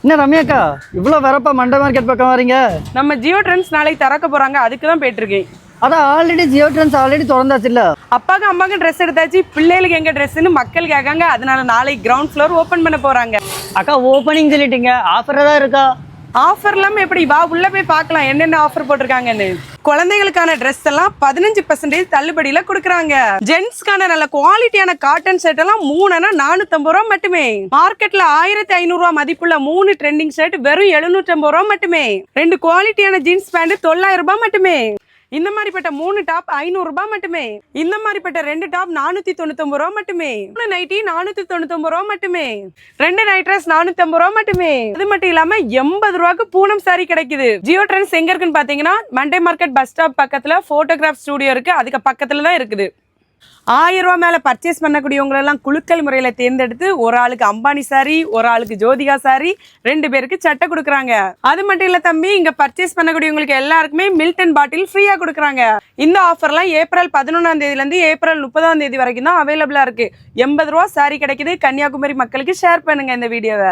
என்ன ரம்யாக்கா இவ்வளோ வரப்பா Monday market பக்கம் வரீங்க? நம்ம ஜியோ ட்ரெண்ட்ஸ் நாளைக்கு திறக்க போறாங்க, அதுக்கு தான் போயிட்டு இருக்கேன். அதான் ஆல்ரெடி ஜியோ ட்ரெண்ட்ஸ் ஆல்ரெடி திறந்தாச்சு இல்ல? அப்பாக்கு அம்மாக்கு ட்ரெஸ் எடுத்தாச்சு, பிள்ளைகளுக்கு எங்க ட்ரெஸ்ன்னு மக்கள் கேட்காங்க. அதனால நாளைக்கு கிரவுண்ட் ஃப்ளோர் ஓப்பன் பண்ண போறாங்க. அக்கா ஓப்பனிங் சொல்லிட்டீங்க, ஆஃபர் தான் இருக்கா? ஆஃபர் இல்லாம எப்படி? வா உள்ள போய் பார்க்கலாம் என்னென்ன ஆஃபர் போட்டிருக்காங்கன்னு. குழந்தைகளுக்கான ட்ரெஸ் எல்லாம் 15% தள்ளுபடியில கொடுக்குறாங்க. ஜென்ஸ்க்கான நல்ல குவாலிட்டியான காட்டன் செட் எல்லாம் 3 450 ரூபா மட்டுமே. மார்க்கெட்ல 1500 ரூபா மதிப்புள்ள 3 ட்ரெண்டிங் செட் வெறும் 750 ரூபா மட்டுமே. 2 குவாலிட்டியான ஜீன்ஸ் பேண்ட் 900 ரூபாய் மட்டுமே. இந்த மாதிரிப்பட்ட 3 டாப் 500 ரூபாய் மட்டுமே. இந்த மாதிரிப்பட்ட 2 டாப் 499 ரூபாய் மட்டுமே. 3 நைட்டி 499 ரூபாய் மட்டுமே. 2 நைட் ட்ரெஸ் 450 ரூபாய் மட்டுமே. அது மட்டும் இல்லாம 80 ரூபாய்க்கு பூனம் சாரி கிடைக்குது. ஜியோ ட்ரெண்ட்ஸ் எங்க இருக்குன்னு பாத்தீங்கன்னா மண்டே மார்க்கெட் பஸ் ஸ்டாப் பக்கத்துல போட்டோகிராஃப் ஸ்டுடியோ இருக்கு, அதுக்கு பக்கத்துல தான் இருக்குது. 1000 ரூபாய் மேல பர்ச்சேஸ் பண்ணக்கூடியவங்க எல்லாம் குலுக்கல் முறையில தேர்ந்தெடுத்து ஒரு ஆளுக்கு அம்பானி சாரி, ஒரு ஆளுக்கு ஜோதிகா சாரி, 2 பேருக்கு சட்டை கொடுக்குறாங்க. அது மட்டும் இல்ல தம்பி, இங்க பர்ச்சேஸ் பண்ணக்கூடியவங்களுக்கு எல்லாருக்குமே மில்டன் பாட்டில் ஃப்ரீயா கொடுக்குறாங்க. இந்த ஆஃபர்லாம் ஏப்ரல் 11ஆம் தேதியில இருந்து ஏப்ரல் 30ஆம் தேதி வரைக்கும் தான் அவைலபிளா இருக்கு. 80 ரூபாய் சாரி கிடைக்குது. கன்னியாகுமரி மக்களுக்கு ஷேர் பண்ணுங்க இந்த வீடியோவை.